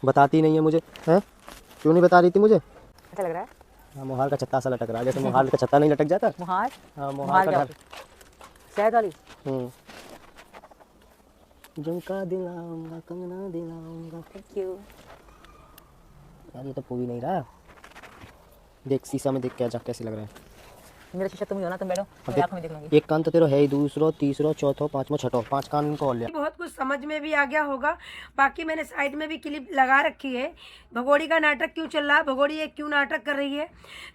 बताती नहीं है मुझे, हैं? क्यों नहीं बता रही थी मुझे? अच्छा लग रहा है। हाँ, मोहाल का छत्ता सा लटक रहा है, जैसे मोहाल का छत्ता नहीं लटक जाता। मुहार हाँ, मोहाल मुहार का क्या घर। शहद वाली। झुमका दिलाऊंगा, कंगना दिलाऊंगा। Thank you. यार ये तो पूरी नहीं रहा। देख शीशा में देख क्या कैसे लग रहा है। मेरा शीशा तुम ही हो ना, तुम बैठो, अब मेरी आंखों में देख लूंगी। एक कान तो तेरा है ही, दूसरा तीसरा चौथा पांचवा छठा, 5 कान इनको और लिया। बहुत कुछ समझ में भी आ गया होगा। बाकी मैंने साइड में भी क्लिप लगा रखी है। भगोड़ी का नाटक क्यों चल रहा है, भगोड़ी ये क्यों नाटक कर रही है,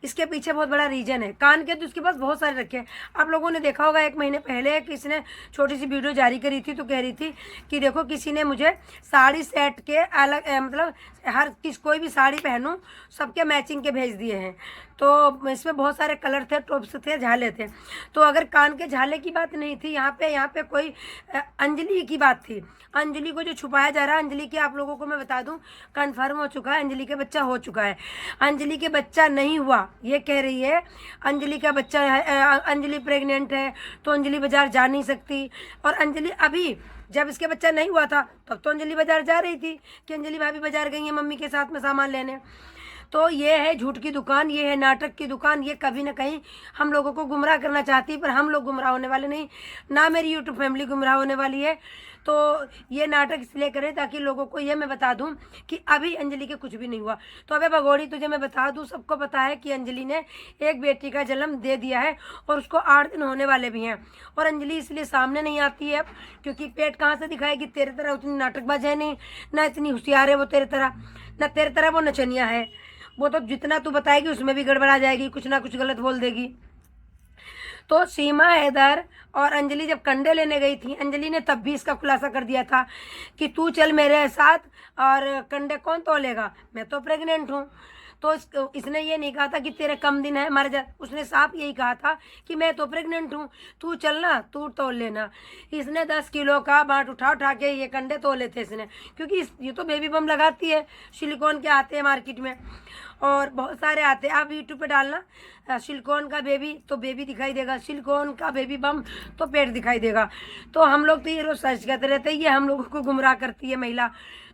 इसके पीछे बहुत बड़ा रीजन है। कान के तो उसके पास बहुत सारे रखे हैं। आप लोगों ने देखा होगा 1 महीने पहले किसी ने छोटी सी वीडियो जारी करी थी, तो कह रही थी कि देखो किसी ने मुझे साड़ी सेट के अलग मतलब हर कोई भी साड़ी पहनूं सबके मैचिंग के भेज दिए हैं। तो इसमें बहुत सारे कलर थे, टॉप्स थे, झाले थे। तो अगर कान के झाले की बात नहीं थी, यहाँ पे कोई अंजलि की बात थी। अंजलि को जो छुपाया जा रहा है, अंजलि के आप लोगों को मैं बता दूं कंफर्म हो चुका है, अंजलि के बच्चा हो चुका है। अंजलि के बच्चा नहीं हुआ ये कह रही है। अंजलि का बच्चा है, अंजलि प्रेग्नेंट है, तो अंजलि बाजार जा नहीं सकती। और अंजलि अभी जब इसके बच्चा नहीं हुआ था तब तो अंजलि बाजार जा रही थी कि अंजलि भाभी बाजार गई है मम्मी के साथ में सामान लेने। तो ये है झूठ की दुकान, ये है नाटक की दुकान। ये कभी ना कहीं हम लोगों को गुमराह करना चाहती है, पर हम लोग गुमराह होने वाले नहीं, ना मेरी यूट्यूब फैमिली गुमराह होने वाली है। तो ये नाटक इसलिए करें ताकि लोगों को ये मैं बता दूं कि अभी अंजलि के कुछ भी नहीं हुआ। तो अबे भगोड़ी तुझे मैं बता दूं, सबको पता है कि अंजलि ने एक बेटी का जन्म दे दिया है और उसको 8 दिन होने वाले भी हैं। और अंजलि इसलिए सामने नहीं आती है क्योंकि पेट कहाँ से दिखाएगी, तेरे तरह उतनी नाटकबाज है नहीं, ना इतनी होशियार है वो तेरे तरह, ना तेरे तरह वो नचनिया है। वो तो जितना तू बताएगी उसमें भी गड़बड़ा जाएगी, कुछ ना कुछ गलत बोल देगी। तो सीमा हैदर और अंजलि जब कंडे लेने गई थी, अंजलि ने तब भी इसका खुलासा कर दिया था कि तू चल मेरे साथ और कंडे कौन तोलेगा, मैं तो प्रेग्नेंट हूँ। तो इसने ये नहीं कहा था कि तेरे कम दिन है मर जा, उसने साफ यही कहा था कि मैं तो प्रेग्नेंट हूँ, तू चलना तू तोल लेना। इसने 10 किलो का बाट उठा उठा के ये कंडे तोले थे इसने, क्योंकि ये तो बेबी बम लगाती है, सिलिकॉन के आते हैं मार्केट में और बहुत सारे आते हैं। आप यूट्यूब पे डालना सिलिकॉन का बेबी तो बेबी दिखाई देगा, सिलिकॉन का बेबी बम तो पेट दिखाई देगा। तो हम लोग तो ये रोज सर्च करते रहते हैं, ये हम लोगों को गुमराह करती है महिला।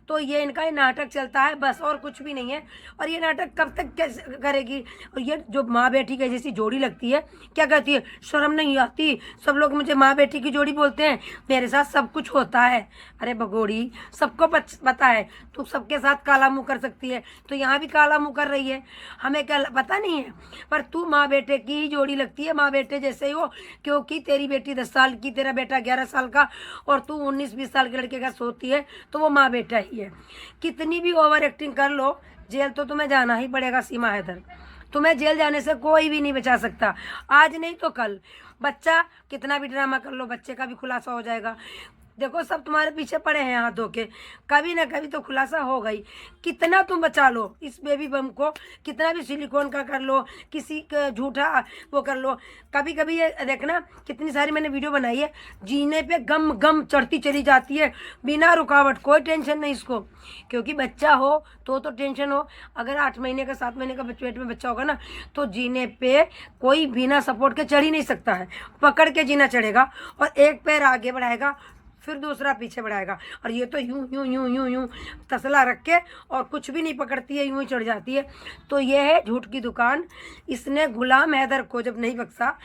तो ये इनका ये नाटक चलता है बस, और कुछ भी नहीं है। और ये नाटक कब तक कैसे करेगी। और ये जो माँ बेटी की जैसी जोड़ी लगती है, क्या कहती है, शर्म नहीं आती, सब लोग मुझे माँ बेटी की जोड़ी बोलते हैं, मेरे साथ सब कुछ होता है। अरे भगोड़ी सबको पता है तू सबके साथ काला मुँह कर सकती है, तो यहाँ भी काला मुँह कर रही है, हमें क्या पता नहीं है। पर तू माँ बेटे की ही जोड़ी लगती है, माँ बेटे जैसे ही हो, क्योंकि तेरी बेटी 10 साल की, तेरा बेटा 11 साल का और तू 19-20 साल के लड़के का सोती है, तो वो माँ बेटा ही है। कितनी भी ओवर एक्टिंग कर लो, जेल तो तुम्हें जाना ही पड़ेगा सीमा हैदर। तुम्हें जेल जाने से कोई भी नहीं बचा सकता, आज नहीं तो कल। बच्चा कितना भी ड्रामा कर लो, बच्चे का भी खुलासा हो जाएगा। देखो सब तुम्हारे पीछे पड़े हैं हाथ धो के, कभी ना कभी तो खुलासा हो गई। कितना तुम बचा लो इस बेबी बम को, कितना भी सिलिकॉन का कर लो, किसी का झूठा वो कर लो। कभी कभी ये देखना कितनी सारी मैंने वीडियो बनाई है, जीने पे गम गम चढ़ती चली जाती है बिना रुकावट, कोई टेंशन नहीं इसको, क्योंकि बच्चा हो तो टेंशन हो। अगर 8 महीने का 7 महीने का पेट में बच्चा होगा ना, तो जीने पे कोई बिना सपोर्ट के चढ़ ही नहीं सकता है, पकड़ के जीना चढ़ेगा और एक पैर आगे बढ़ाएगा फिर दूसरा पीछे बढ़ाएगा। और ये तो यूं यूं यूं यूं यूं तसला रख के और कुछ भी नहीं पकड़ती है, यूं ही चढ़ जाती है। तो ये है झूठ की दुकान। इसने गुलाम हैदर को जब नहीं बख्शा,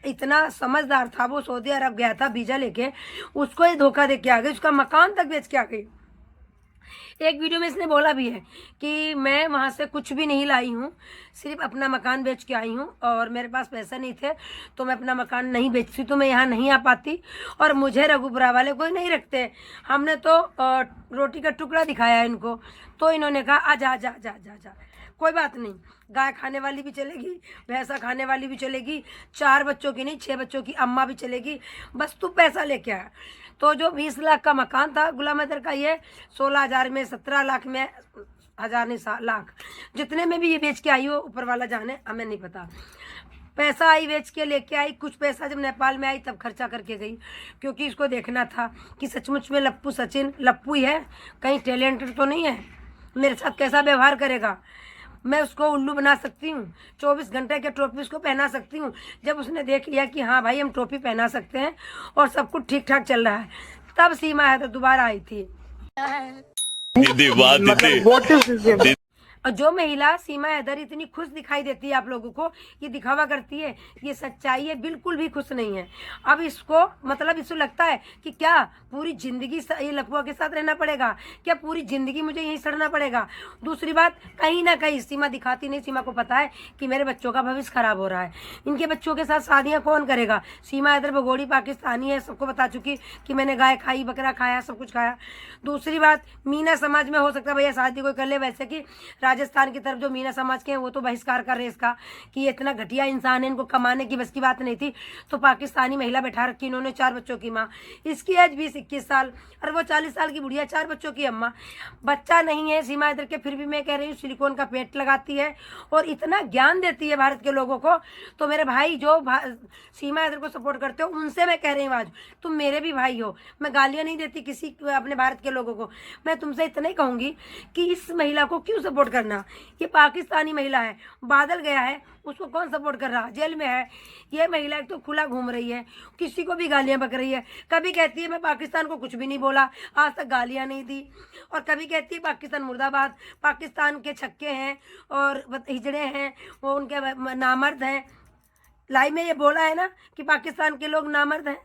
इतना समझदार था वो, सऊदी अरब गया था वीजा लेके, उसको ये धोखा दे के आ गई, उसका मकान तक बेच के आ गई। एक वीडियो में इसने बोला भी है कि मैं वहाँ से कुछ भी नहीं लाई हूँ, सिर्फ अपना मकान बेच के आई हूँ और मेरे पास पैसे नहीं थे तो मैं अपना मकान नहीं बेचती, तो मैं यहाँ नहीं आ पाती और मुझे रघुपुरा वाले कोई नहीं रखते। हमने तो रोटी का टुकड़ा दिखाया इनको, तो इन्होंने कहा आ जा जा जा जा जा, कोई बात नहीं, गाय खाने वाली भी चलेगी, भैंसा खाने वाली भी चलेगी, 4 बच्चों की नहीं 6 बच्चों की अम्मा भी चलेगी, बस तू पैसा लेके आया। तो जो 20 लाख का मकान था गुलाम हैदर का, ये 16,000 में, 17 लाख में, 1000 नहीं लाख, जितने में भी ये बेच के आई हो ऊपर वाला जाने, हमें नहीं पता। पैसा आई बेच के लेके आई, कुछ पैसा जब नेपाल में आई तब खर्चा करके गई, क्योंकि इसको देखना था कि सचमुच में लप्पू सचिन लप्पू ही है, कहीं टैलेंटेड तो नहीं है, मेरे साथ कैसा व्यवहार करेगा। मैं उसको उल्लू बना सकती हूँ, 24 घंटे के टोपी उसको पहना सकती हूँ। जब उसने देख लिया कि हाँ भाई हम टोपी पहना सकते हैं और सब कुछ ठीक ठाक चल रहा है, तब सीमा हैदर दोबारा आई थी। दीदी वाह दीदी व्हाट इज दिस? और जो महिला सीमा हैदर इतनी खुश दिखाई देती है आप लोगों को, ये दिखावा करती है, ये सच्चाई है, बिल्कुल भी खुश नहीं है। अब इसको मतलब इसको लगता है कि क्या पूरी जिंदगी ये लपुआ के साथ रहना पड़ेगा, क्या पूरी जिंदगी मुझे यहीं सड़ना पड़ेगा। दूसरी बात, कहीं ना कहीं सीमा दिखाती नहीं, सीमा को पता है कि मेरे बच्चों का भविष्य खराब हो रहा है, इनके बच्चों के साथ शादियाँ कौन करेगा। सीमा हैदर भगोड़ी पाकिस्तानी है, सबको बता चुकी कि मैंने गाय खाई, बकरा खाया, सब कुछ खाया। दूसरी बात, मीना समाज में हो सकता है भैया शादी कोई कर ले, वैसे कि राजस्थान की तरफ जो मीना समाज के हैं वो तो बहिष्कार कर रहे हैं इसका कि ये इतना घटिया इंसान है, इनको कमाने की बस की बात नहीं थी। तो पाकिस्तानी महिला बैठा रखी इन्होंने, 4 बच्चों की माँ, इसकी एज 20-21 साल और वो 40 साल की बुढ़िया, 4 बच्चों की अम्मा। बच्चा नहीं है सीमा हैदर के, फिर भी मैं कह रही हूँ सिलिकॉन का पेट लगाती है और इतना ज्ञान देती है भारत के लोगों को। तो मेरे भाई जो सीमा हैदर को सपोर्ट करते हो, उनसे मैं कह रही हूँ आज तुम मेरे भी भाई हो, मैं गालियाँ नहीं देती किसी अपने भारत के लोगों को। मैं तुमसे इतना ही कहूँगी कि इस महिला को क्यों सपोर्ट करना, ये पाकिस्तानी महिला है, बादल गया है, उसको कौन सपोर्ट कर रहा, जेल में है। ये महिला एक तो खुला घूम रही है, किसी को भी गालियां बक रही है। कभी कहती है मैं पाकिस्तान को कुछ भी नहीं बोला, आज तक गालियां नहीं दी, और कभी कहती है पाकिस्तान मुर्दाबाद, पाकिस्तान के छक्के हैं और हिजड़े हैं, वो उनके नामर्द हैं। लाइव में ये बोला है ना कि पाकिस्तान के लोग नामर्द हैं।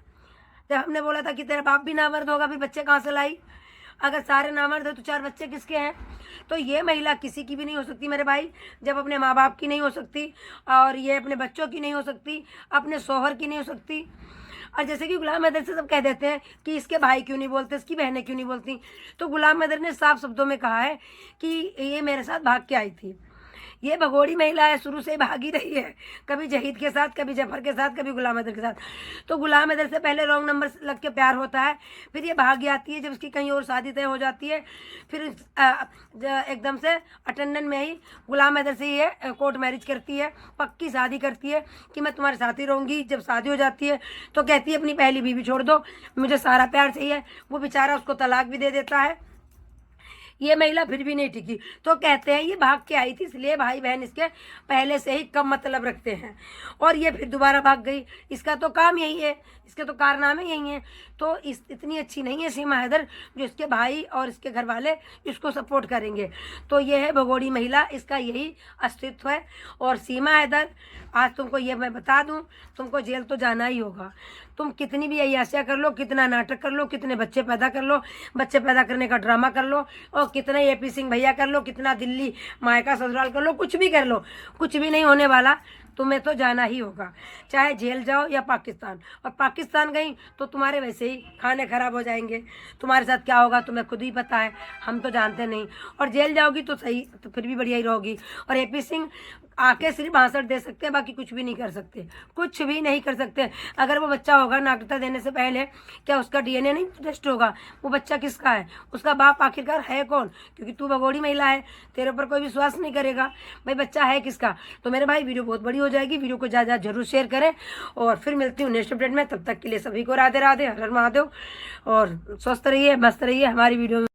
जब हमने बोला था कि तेरा बाप भी नामर्द होगा, फिर बच्चे कहाँ से लाई। अगर सारे नामर्द है तो 4 बच्चे किसके हैं। तो ये महिला किसी की भी नहीं हो सकती मेरे भाई, जब अपने माँ बाप की नहीं हो सकती और ये अपने बच्चों की नहीं हो सकती, अपने शोहर की नहीं हो सकती। और जैसे कि गुलाम हैदर से सब कह देते हैं कि इसके भाई क्यों नहीं बोलते, इसकी बहनें क्यों नहीं बोलती, तो गुलाम हैदर ने साफ शब्दों में कहा है कि ये मेरे साथ भाग के आई थी। ये भगोड़ी महिला है, शुरू से भागी रही है, कभी जहीद के साथ, कभी जफर के साथ, कभी गुलाम हैदर के साथ। तो गुलाम हैदर से पहले रॉन्ग नंबर लग के प्यार होता है, फिर ये भाग जाती है जब उसकी कहीं और शादी तय हो जाती है, फिर एकदम से अटेंडेंट में ही गुलाम हैदर से ये कोर्ट मैरिज करती है, पक्की शादी करती है कि मैं तुम्हारे साथ ही रहूँगी। जब शादी हो जाती है तो कहती है अपनी पहली बीवी छोड़ दो, मुझे सारा प्यार चाहिए। वो बेचारा उसको तलाक भी दे देता है। ये महिला फिर भी नहीं टिकी, तो कहते हैं ये भाग के आई थी, इसलिए भाई बहन इसके पहले से ही कम मतलब रखते हैं, और ये फिर दोबारा भाग गई। इसका तो काम यही है, इसके तो कारनामे यही हैं। तो इतनी अच्छी नहीं है सीमा हैदर जो इसके भाई और इसके घर वाले इसको सपोर्ट करेंगे। तो ये है भगोड़ी महिला, इसका यही अस्तित्व है। और सीमा हैदर, आज तुमको ये मैं बता दूं, तुमको जेल तो जाना ही होगा। तुम कितनी भी अय्यासियाँ कर लो, कितना नाटक कर लो, कितने बच्चे पैदा कर लो, बच्चे पैदा करने का ड्रामा कर लो, और कितना AP सिंह भैया कर लो, कितना दिल्ली मायका ससुराल कर लो, कुछ भी कर लो, कुछ भी नहीं होने वाला। तुम्हें तो जाना ही होगा, चाहे जेल जाओ या पाकिस्तान। और पाकिस्तान गई तो तुम्हारे वैसे ही खाने खराब हो जाएंगे, तुम्हारे साथ क्या होगा तुम्हें खुद ही पता है, हम तो जानते नहीं। और जेल जाओगी तो सही, तो फिर भी बढ़िया ही रहोगी। और AP सिंह आके सिर्फ भाषण दे सकते हैं, बाकी कुछ भी नहीं कर सकते, कुछ भी नहीं कर सकते। अगर वो बच्चा होगा नागरिकता देने से पहले, क्या उसका DNA नहीं टेस्ट होगा, वो बच्चा किसका है, उसका बाप आखिरकार है कौन, क्योंकि तू भगोड़ी महिला है, तेरे ऊपर कोई विश्वास नहीं करेगा भाई बच्चा है किसका। तो मेरे भाई वीडियो बहुत बड़ी हो जाएगी, वीडियो को ज़्यादा जरूर शेयर करें, और फिर मिलती हूँ नेक्स्ट अपडेट में। तब तक के लिए सभी को राधे राधे, हर हर महादेव, और स्वस्थ रहिए, मस्त रहिए हमारी वीडियो में।